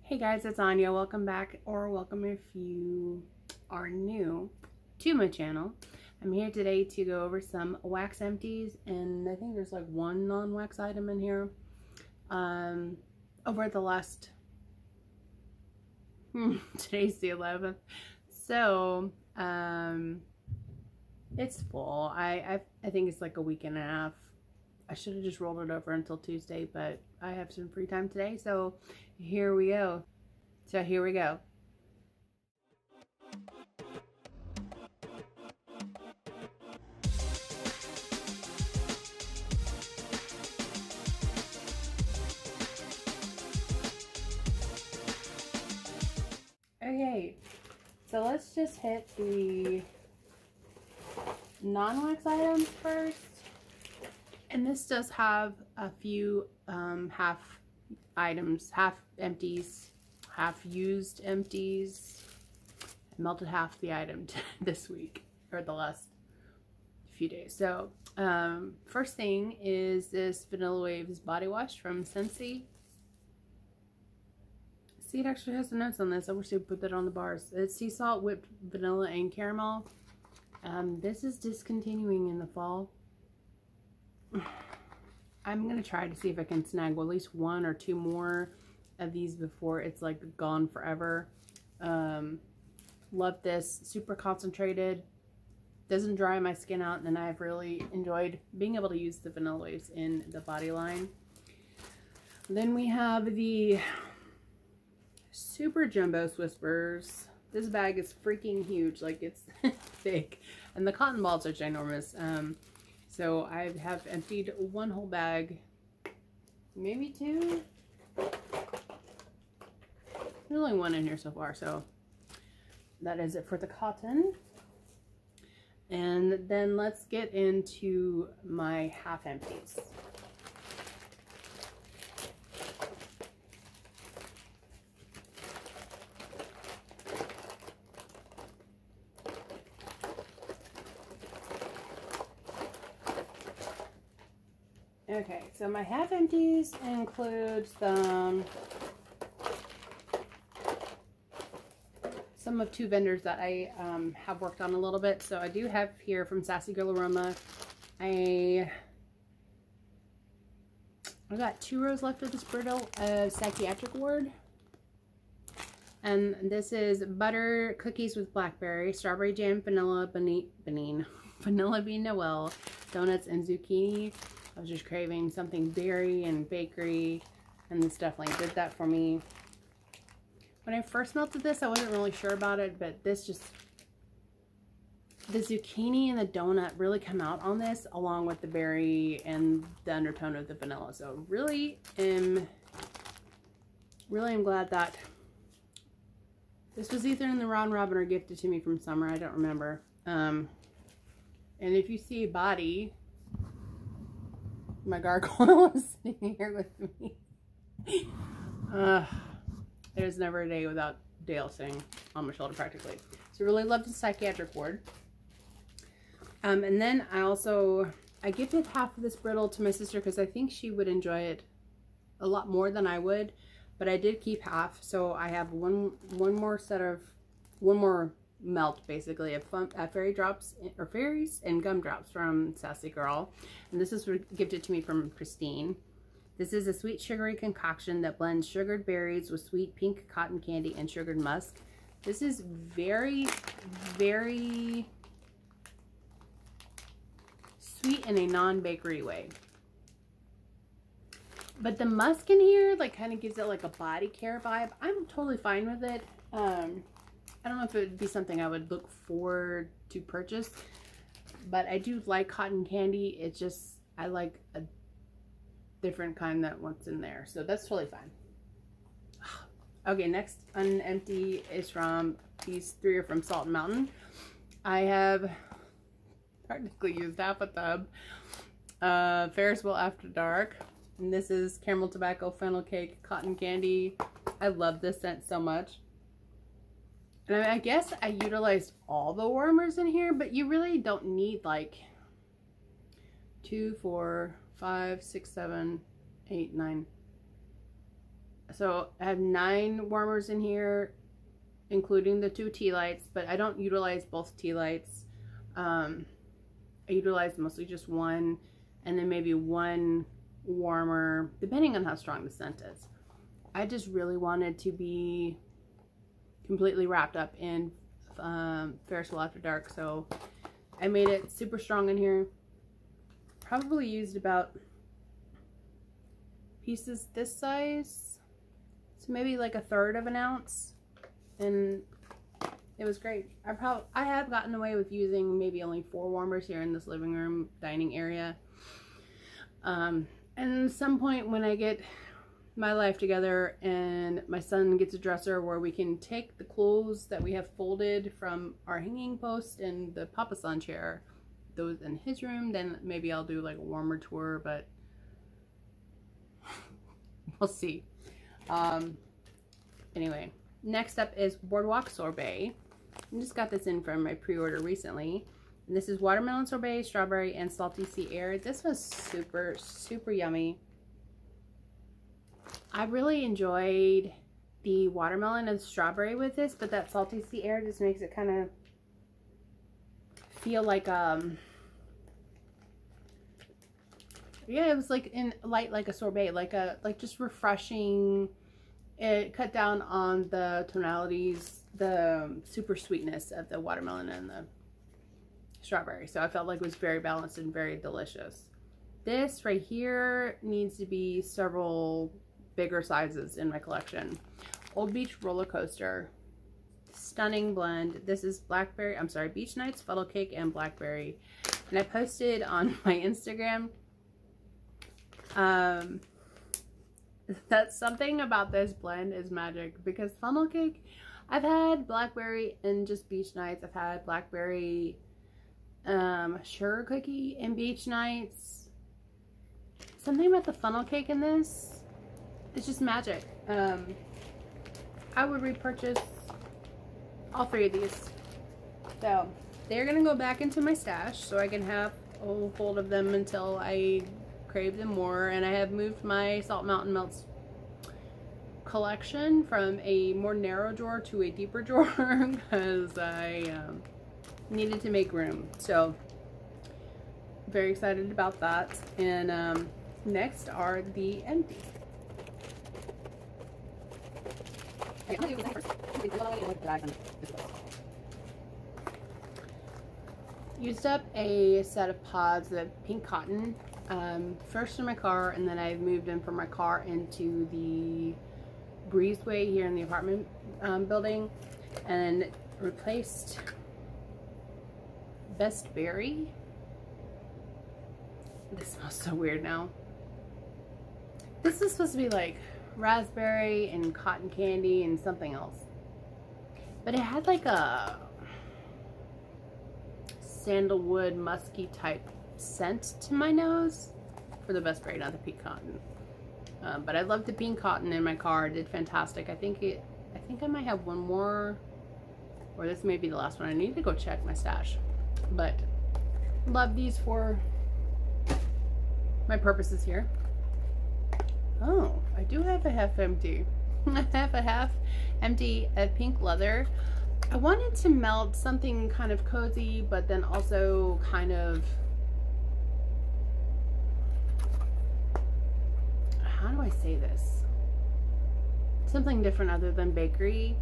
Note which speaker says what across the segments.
Speaker 1: Hey guys, it's Anya. Welcome back, or welcome if you are new to my channel. I'm here today to go over some wax empties, and I think there's like one non-wax item in here. Over the last, today's the 11th, so it's full. I think it's like a week and a half. I should have just rolled it over until Tuesday, but I have some free time today, so here we go. Okay, so let's just hit the non-wax items first. And this does have a few half items, half empties, half used empties. I melted half the item this week, or the last few days. So first thing is this Vanilla Waves body wash from Scentsy. See, it actually has the notes on this. I wish they put that on the bars. It's sea salt, whipped vanilla, and caramel. This is discontinuing in the fall. I'm going to try to see if I can snag at least one or two more of these before it's like gone forever. Love this. Super concentrated. Doesn't dry my skin out, and I've really enjoyed being able to use the Vanilla Waves in the body line. Then we have the Super Jumbo Whispers. This bag is freaking huge. Like, it's big. And the cotton balls are ginormous. So I have emptied one whole bag, maybe two. There's only one in here so far, so that is it for the cotton. And then let's get into my half empties. Okay, so my half empties include some of two vendors that I have worked on a little bit. So I do have here from Sassy Girl Aroma. I got 2 rows left of this brittle psychiatric ward. And this is butter cookies with blackberry, strawberry jam, vanilla vanilla bean Noel, donuts, and zucchini. I was just craving something berry and bakery, and this definitely did that for me. When I first melted this, I wasn't really sure about it, but this just, the zucchini and the donut really come out on this, along with the berry and the undertone of the vanilla. So really am glad that this was either in the round robin or gifted to me from summer. I don't remember. And if you see body, my gargoyle is sitting here with me. There's never a day without Dale sitting on my shoulder practically. So really love the psychiatric ward. And then I gifted half of this brittle to my sister because I think she would enjoy it a lot more than I would. But I did keep half, so I have one more melt basically of fairy drops, or fairies and gumdrops from Sassy Girl, and this is gifted to me from Christine. This is a sweet sugary concoction that blends sugared berries with sweet pink cotton candy and sugared musk. This is very, very sweet in a non-bakery way, but the musk in here like kind of gives it like a body care vibe. I'm totally fine with it. I don't know if it would be something I would look forward to purchase, but I do like cotton candy. It's just, I like a different kind that what's in there. So that's totally fine. Okay, next unempty is from, these 3 are from Salt and Mountain. I have practically used half a tub. Ferris Wheel After Dark. And this is caramel tobacco funnel cake cotton candy. I love this scent so much. And I guess I utilized all the warmers in here, but you really don't need like 2, 4, 5, 6, 7, 8, 9, So I have 9 warmers in here, including the 2 tea lights, but I don't utilize both tea lights. I utilize mostly just one, and then maybe 1 warmer, depending on how strong the scent is. I just really wanted to be completely wrapped up in Ferris Wheel After Dark, so I made it super strong in here. Probably used about pieces this size, so maybe like 1/3 of an ounce, and it was great. I have gotten away with using maybe only 4 warmers here in this living room dining area. And at some point when I get my life together and my son gets a dresser where we can take the clothes that we have folded from our hanging post and the Papa-san chair, those in his room, then maybe I'll do like a warmer tour, but we'll see. Anyway, next up is Boardwalk Sorbet. I just got this in from my pre-order recently. And this is watermelon sorbet, strawberry, and salty sea air. This was super, super yummy. I really enjoyed the watermelon and strawberry with this, but that salty sea air just makes it kind of feel like yeah, it was like in light, like a sorbet, like just refreshing. It cut down on the tonalities, the super sweetness of the watermelon and the strawberry, so I felt like it was very balanced and very delicious. This right here needs to be several bigger sizes in my collection. Old Beach Roller Coaster, stunning blend. This is blackberry, I'm sorry, Beach Nights, Funnel Cake, and blackberry. And I posted on my Instagram that something about this blend is magic, because funnel cake, I've had blackberry and just Beach Nights. I've had blackberry sugar cookie and Beach Nights. Something about the funnel cake in this, it's just magic. I would repurchase all 3 of these. So they're gonna go back into my stash so I can have a hold of them until I crave them more. And I have moved my Salt Mountain Melts collection from a more narrow drawer to a deeper drawer because I needed to make room. So very excited about that. And next are the Empties. Used up a set of pods of pink cotton, first in my car, and then I moved them from my car into the breezeway here in the apartment building, and replaced Best Berry. This smells so weird now. This is supposed to be like raspberry and cotton candy and something else, but it had like a sandalwood musky type scent to my nose for the Best Berry, not the pink cotton. But I love the pink cotton in my car. It did fantastic. I think I might have one more, or this may be the last one. I need to go check my stash, but love these for my purposes here. Oh, I do have a half empty. I have a half empty of pink leather. I wanted to melt something kind of cozy, but then also kind of, how do I say this? Something different other than bakery.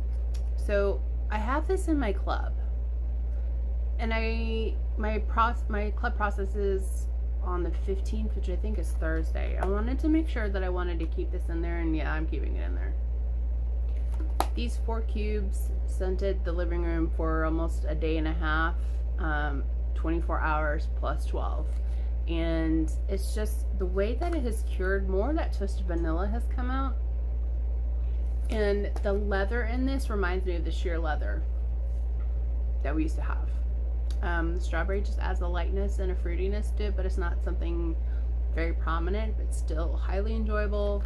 Speaker 1: So I have this in my club, and my club processes on the 15th, which I think is Thursday. I wanted to make sure that I wanted to keep this in there, and yeah, I'm keeping it in there. These 4 cubes scented the living room for almost a day and a half, 24 hours plus 12. And it's just the way that it has cured. More of that twisted vanilla has come out, and the leather in this reminds me of the sheer leather that we used to have. Strawberry just adds a lightness and a fruitiness to it, but it's not something very prominent, but still highly enjoyable.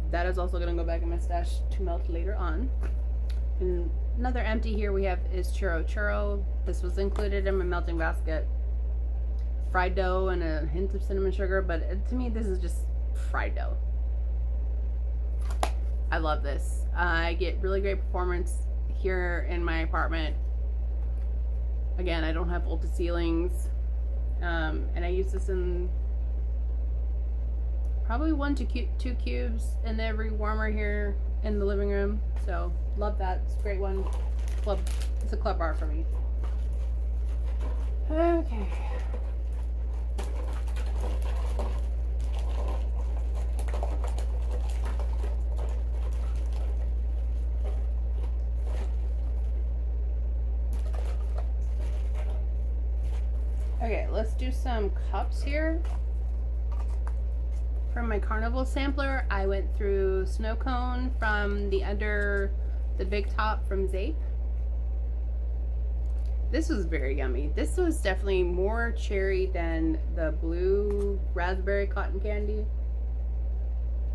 Speaker 1: That is also going to go back in my stash to melt later on. And another empty here we have is Churro Churro. This was included in my melting basket. Fried dough and a hint of cinnamon sugar, but to me this is just fried dough. I love this. I get really great performance here in my apartment. Again, I don't have vaulted ceilings. And I use this in probably 1 to 2 cubes in every warmer here in the living room. So love that. It's a great one. It's a club bar for me. Okay. Okay, let's do some cups here. From my carnival sampler, I went through snow cone from the under the big top from Zape. This was very yummy. This was definitely more cherry than the blue raspberry cotton candy.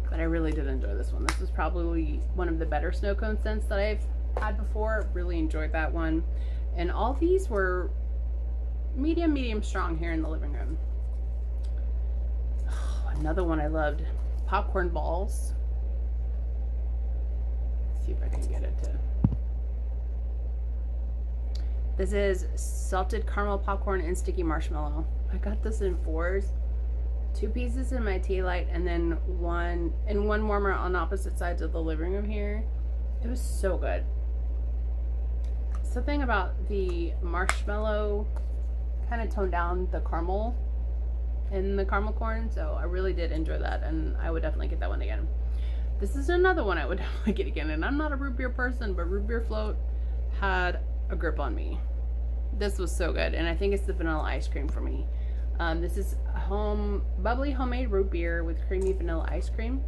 Speaker 1: But I really did enjoy this one. This was probably one of the better snow cone scents that I've had before. Really enjoyed that one. And all these were medium strong here in the living room. Oh, another one I loved, popcorn balls. Let's see if I can get it to. This is salted caramel popcorn and sticky marshmallow. I got this in 4s. 2 pieces in my tea light and then one warmer on opposite sides of the living room here. It was so good. Something about the marshmallow kind of toned down the caramel in the caramel corn, so I really did enjoy that, and I would definitely get that one again. This is another one I would definitely get again, and I'm not a root beer person, but root beer float had a grip on me. This was so good, and I think it's the vanilla ice cream for me. This is bubbly homemade root beer with creamy vanilla ice cream.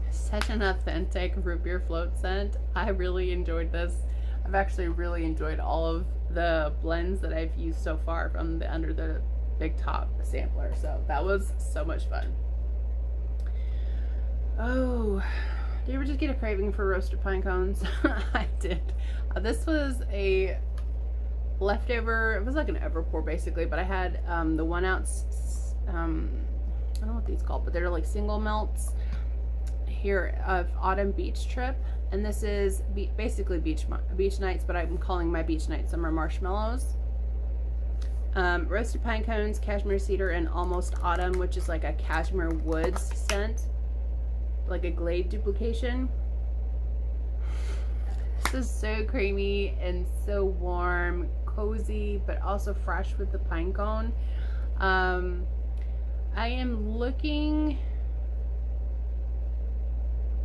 Speaker 1: Such an authentic root beer float scent. I really enjoyed this. I've actually really enjoyed all of the blends that I've used so far from the under the big top sampler, so that was so much fun. Oh, do you ever just get a craving for roasted pine cones? I did. This was a leftover, it was like an Everpour basically, but I had the 1 ounce, I don't know what these are called, but they're like single melts here of Autumn Beach Trip. And this is basically beach nights, but I'm calling my beach night summer marshmallows. Roasted pine cones, cashmere cedar, and almost autumn, which is like a cashmere woods scent, like a Glade duplication. This is so creamy and so warm, cozy, but also fresh with the pine cone. I am looking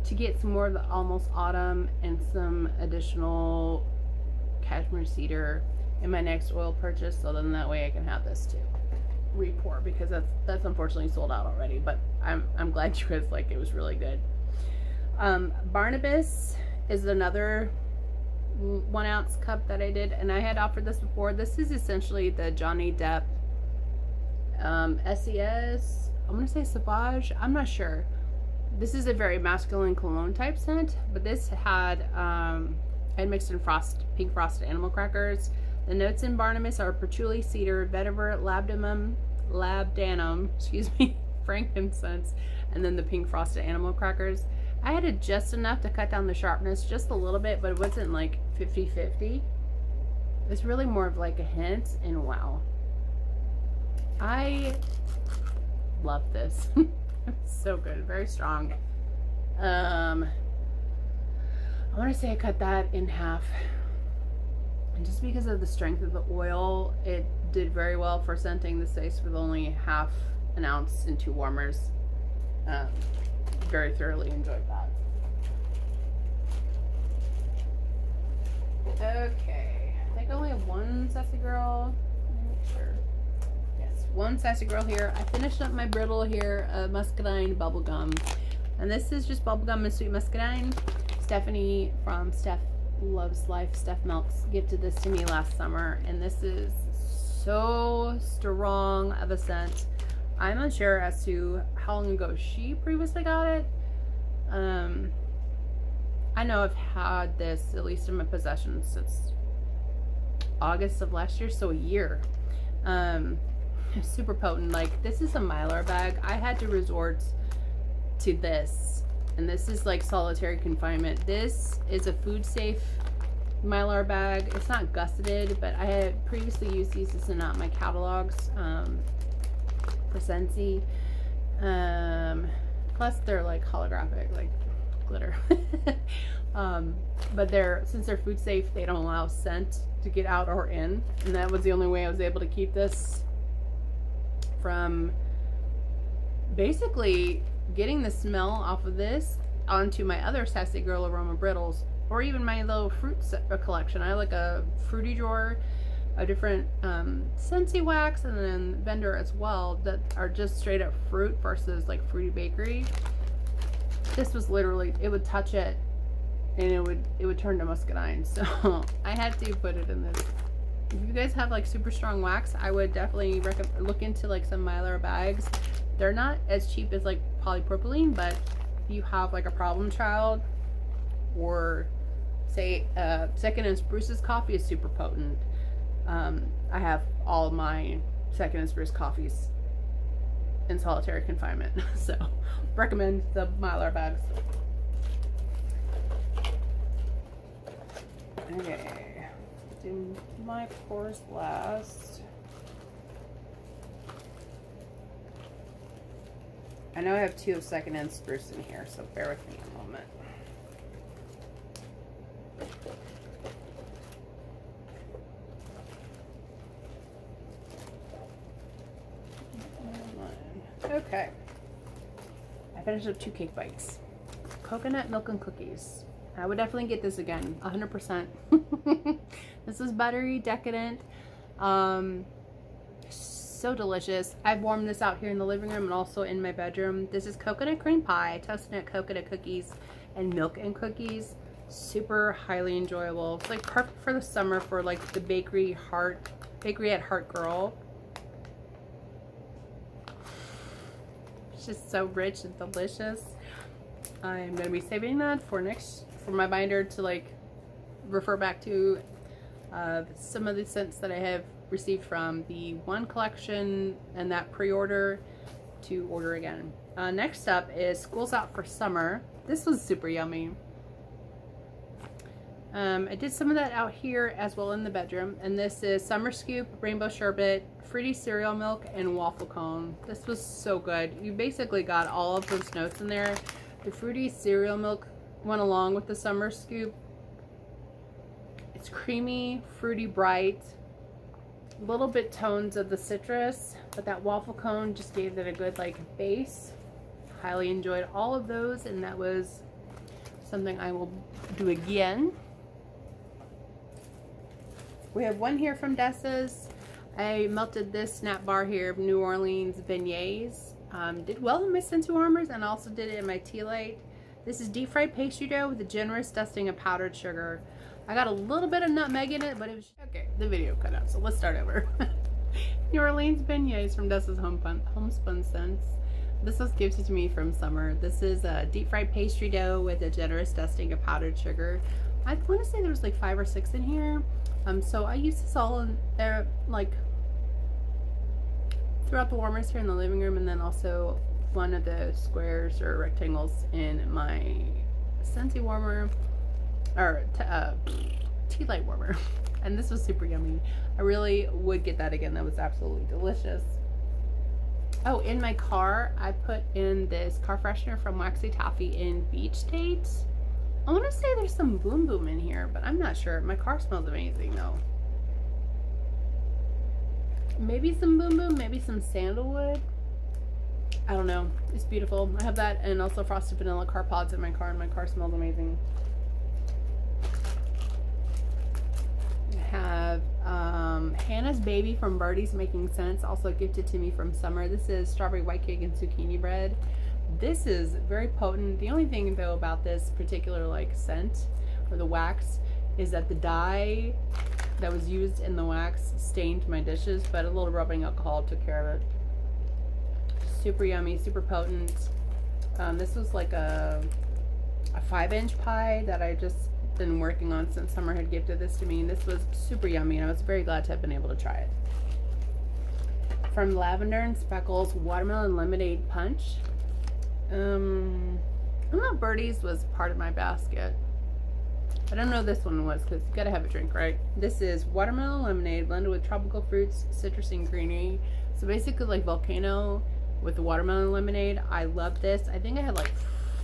Speaker 1: to get some more of the almost autumn and some additional cashmere cedar in my next oil purchase, so then that way I can have this to re-pour, because that's unfortunately sold out already, but I'm glad you guys like it. It was really good. Barnabas is another 1 ounce cup that I did, and I had offered this before. This is essentially the Johnny Depp SES, I'm gonna say Sauvage, I'm not sure. This is a very masculine cologne type scent, but this had I had mixed in pink frosted animal crackers. The notes in Barnabas are patchouli, cedar, vetiver, labdanum, excuse me, frankincense, and then the pink frosted animal crackers. I added just enough to cut down the sharpness just a little bit, but it wasn't like 50-50. It's really more of like a hint, and wow, I love this. So good, very strong. I want to say I cut that in half, and just because of the strength of the oil, it did very well for scenting the space with only ½ an ounce and 2 warmers. Very thoroughly enjoyed that. Okay, I think I only have 1 Sassy Girl. Make sure. Yes, 1 Sassy Girl here. I finished up my brittle here, muscadine bubblegum, and this is just bubblegum and sweet muscadine. Stephanie from Steph Loves Life, Steph Melks, gifted this to me last summer, and this is so strong of a scent. I'm unsure as to how long ago she previously got it. I know I've had this at least in my possession since August of last year, so a year. Super potent. Like, this is a Mylar bag. I had to resort to this and this is like solitary confinement. This is a food safe Mylar bag. It's not gusseted, but I had previously used these. This is not my catalogs for Scentsy. Plus they're like holographic, like glitter. But since they're food safe, they don't allow scent to get out or in, and that was the only way I was able to keep this from basically getting the smell off of this onto my other Sassy Girl Aroma Brittles, or even my little fruit collection. I have like a fruity drawer, a different Scentsy wax, and then vendor as well that are just straight up fruit versus like fruity bakery. This was literally, it would touch it and it would turn to muscadine. So I had to put it in this. If you guys have like super strong wax, I would definitely look into like some Mylar bags. They're not as cheap as like polypropylene, but if you have like a problem child, or say Second and Spruce's coffee is super potent. I have all of my Second and Spruce coffees in solitary confinement, so recommend the Mylar bags. Okay, do my pores last. I know I have 2 of Second and Spruce in here, so bear with me a moment. Okay, I finished up 2 cake bites. Coconut milk and cookies. I would definitely get this again, 100%. This is buttery, decadent, so delicious. I've warmed this out here in the living room and also in my bedroom. This is coconut cream pie, toasted nut coconut cookies, and milk and cookies. Super highly enjoyable. It's like perfect for the summer for like the bakery at Heart Girl. It's just so rich and delicious. I'm gonna be saving that for my binder to like refer back to some of the scents that I have received from the one collection and that pre-order to order again. Next up is School's Out for Summer. This was super yummy. I did some of that out here as well in the bedroom, and this is Summer Scoop, Rainbow Sherbet, Fruity Cereal Milk, and Waffle Cone. This was so good. You basically got all of those notes in there. The Fruity Cereal Milk went along with the Summer Scoop. It's creamy, fruity, bright, a little bit tones of the citrus, but that Waffle Cone just gave it a good like base. Highly enjoyed all of those, and that was something I will do again. We have one here from Dessa's. I melted this snap bar here, New Orleans beignets. Did well in my Scentsy warmers, and also did it in my tea light. This is deep fried pastry dough with a generous dusting of powdered sugar. I got a little bit of nutmeg in it, but it was okay. The video cut out, so let's start over. New Orleans beignets from Dessa's Homespun Scents. This was gifted to me from summer. This is a deep fried pastry dough with a generous dusting of powdered sugar. I want to say there was like 5 or 6 in here. So I used this all in there, like throughout the warmers here in the living room, and then also one of the squares or rectangles in my Scentsy warmer, or tea light warmer. And this was super yummy. I really would get that again. That was absolutely delicious. Oh, in my car, I put in this car freshener from Waxy Taffy in Beach Date. I want to say there's some Boom Boom in here, but I'm not sure. My car smells amazing though. Maybe some Boom Boom, maybe some sandalwood. I don't know. It's beautiful. I have that, and also frosted vanilla car pods in my car, and my car smells amazing. I have Hannah's Baby from Birdie's Making Sense, also gifted to me from summer. This is strawberry white cake and zucchini bread. This is very potent. The only thing though about this particular like scent or the wax is that the dye that was used in the wax stained my dishes, but a little rubbing alcohol took care of it. Super yummy, super potent. This was like a 5-inch pie that I just been working on since summer had gifted this to me, and this was super yummy, and I was very glad to have been able to try it. From Lavender and Speckles, Watermelon Lemonade Punch. I don't know if Birdie's was part of my basket. I don't know this one was, because you gotta have a drink, right? This is watermelon lemonade blended with tropical fruits, citrusy and greeny. So basically like volcano with the watermelon lemonade. I love this. I think I had like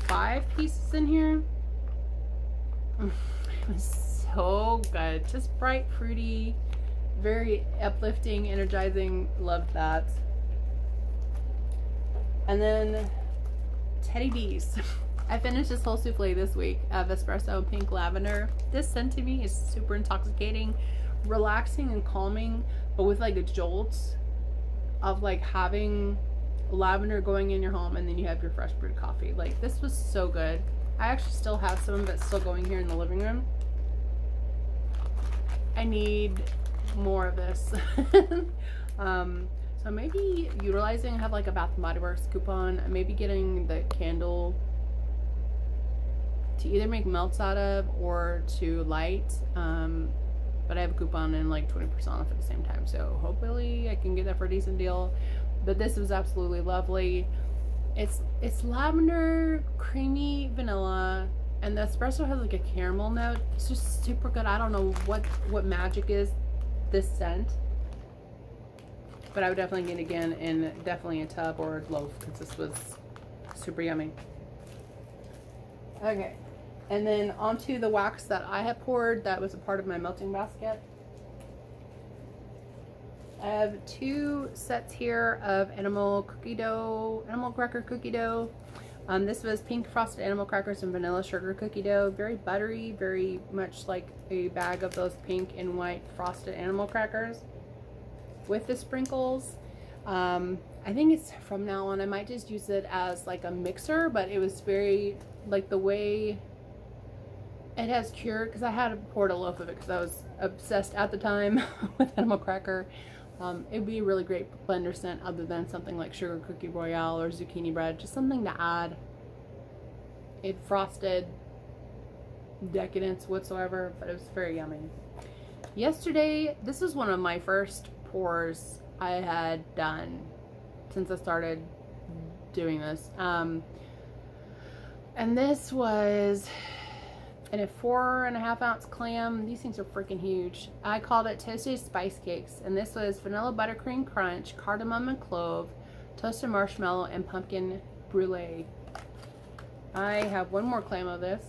Speaker 1: 5 pieces in here. It was so good. Just bright, fruity, very uplifting, energizing. Loved that. And then Teddy B's. I finished this whole souffle this week of espresso pink lavender. This scent to me is super intoxicating, relaxing and calming, but with like a jolt of like having lavender going in your home, and then you have your fresh brewed coffee. Like, this was so good. I actually still have some of it still going here in the living room. I need more of this. So maybe utilizing, I have like a Bath & Body Works coupon, maybe getting the candle to either make melts out of or to light, but I have a coupon and like 20% off at the same time, so hopefully I can get that for a decent deal. But this was absolutely lovely. It's lavender, creamy vanilla, and the espresso has like a caramel note. It's just super good. I don't know what magic is this scent, but I would definitely get it again in definitely a tub or a loaf, because this was super yummy. Okay, and then onto the wax that I had poured that was a part of my melting basket. I have 2 sets here of animal cracker cookie dough. This was pink frosted animal crackers and vanilla sugar cookie dough. Very buttery, very much like a bag of those pink and white frosted animal crackers with the sprinkles. I think it's from now on, I might just use it as like a mixer, but it was very like the way it has cured, because I had poured a loaf of it because I was obsessed at the time with animal cracker. It would be a really great blender scent other than something like sugar cookie royale or zucchini bread, just something to add a frosted decadence whatsoever, but it was very yummy. Yesterday, this was one of my first pours I had done since I started doing this, and this was in a 4.5 ounce clam. These things are freaking huge. I called it toasted spice cakes, and this was vanilla buttercream crunch, cardamom and clove, toasted marshmallow, and pumpkin brulee. I have one more clam of this.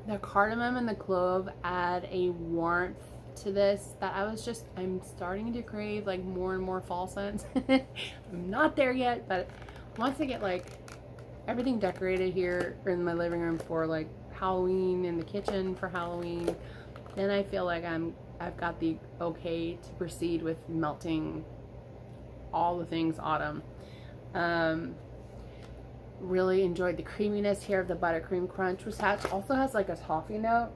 Speaker 1: The cardamom and the clove add a warmth to this that I'm starting to crave like more and more fall scents. I'm not there yet, but once I get like everything decorated here in my living room for like Halloween, in the kitchen for Halloween, then I feel like I've got the okay to proceed with melting all the things autumn. Really enjoyed the creaminess here of the buttercream crunch, which also has like a toffee note,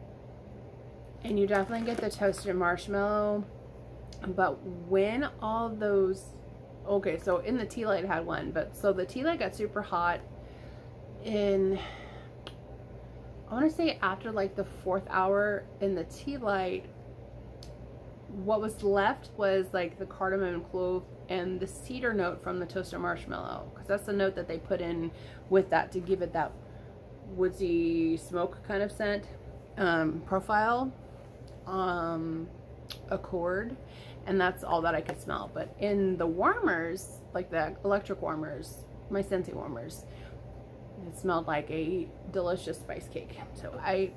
Speaker 1: and you definitely get the toasted marshmallow. But when all those, okay, so in the tea light I had one, but so the tea light got super hot in, I want to say after like the 4th hour in the tea light. What was left was like the cardamom and clove and the cedar note from the toasted marshmallow, because that's the note that they put in with that to give it that woodsy smoke kind of scent profile accord, and that's all that I could smell. But in the warmers, like the electric warmers, my Scentsy warmers, it smelled like a delicious spice cake. So I'm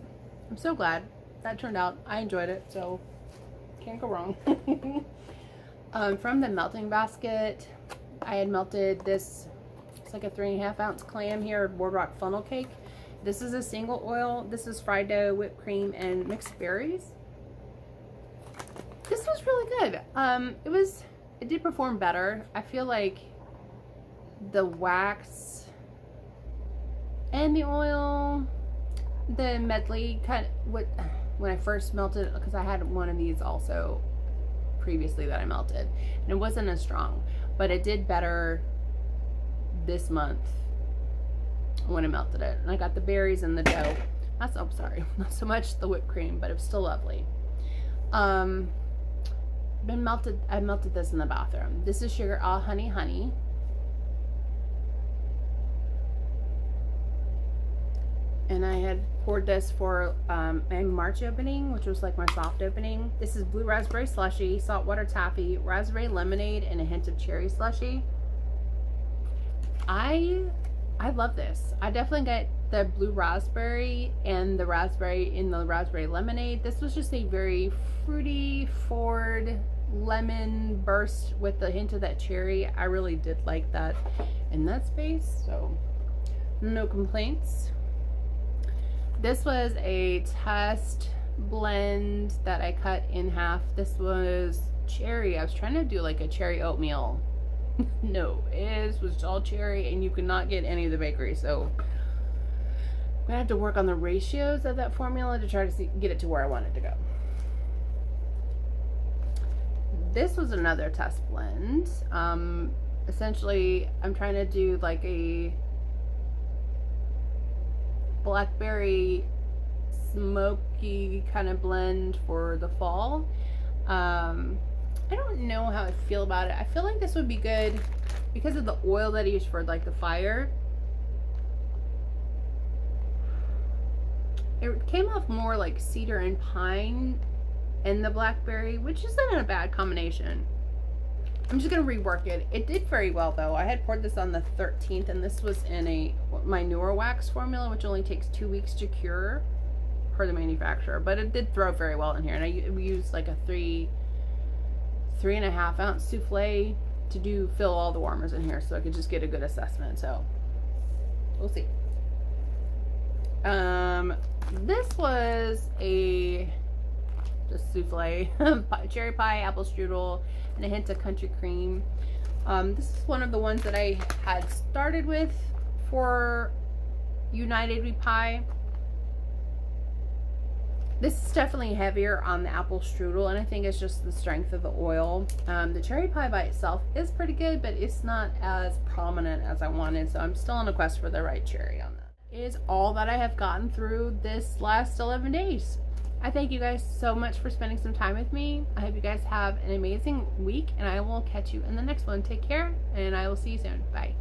Speaker 1: so glad that turned out. I enjoyed it, so can't go wrong. From the melting basket, I had melted this, it's like a 3.5 ounce clam here, boardwalk funnel cake. This is a single oil. This is fried dough, whipped cream, and mixed berries. This was really good. It did perform better. I feel like the wax and the oil, the medley kind of, when I first melted, because I had one of these also previously that I melted, and it wasn't as strong, but it did better this month when I melted it. And I got the berries and the dough. Oh, sorry, not so much the whipped cream, but it was still lovely. I melted this in the bathroom. This is sugar honey. And I had poured this for my March opening, which was like my soft opening. This is blue raspberry slushy, saltwater taffy, raspberry lemonade, and a hint of cherry slushy. I love this. I definitely get the blue raspberry and the raspberry in the raspberry lemonade. This was just a very fruity forward lemon burst with the hint of that cherry. I really did like that in that space, so no complaints. This was a test blend that I cut in half. This was cherry. I was trying to do like a cherry oatmeal. No, it was all cherry and you could not get any of the bakery, so I'm gonna have to work on the ratios of that formula to try to get it to where I want it to go. This was another test blend. Essentially, I'm trying to do like a blackberry smoky kind of blend for the fall. I don't know how I feel about it. I feel like this would be good because of the oil that I used for like the fire. It came off more like cedar and pine and the blackberry, which isn't a bad combination. I'm just gonna rework it. It did very well though. I had poured this on the 13th and this was in my newer wax formula, which only takes 2 weeks to cure per the manufacturer, but it did throw very well in here. And we used like a 3.5 ounce souffle to fill all the warmers in here so I could just get a good assessment. So we'll see. This was just souffle, cherry pie, apple strudel, and a hint of country cream. This is one of the ones that I had started with for United We Pie. This is definitely heavier on the apple strudel, and I think it's just the strength of the oil. The cherry pie by itself is pretty good, but it's not as prominent as I wanted, so I'm still on a quest for the right cherry on that. Is all that I have gotten through this last 11 days. I thank you guys so much for spending some time with me. I hope you guys have an amazing week, and I will catch you in the next one. Take care, and I will see you soon. Bye.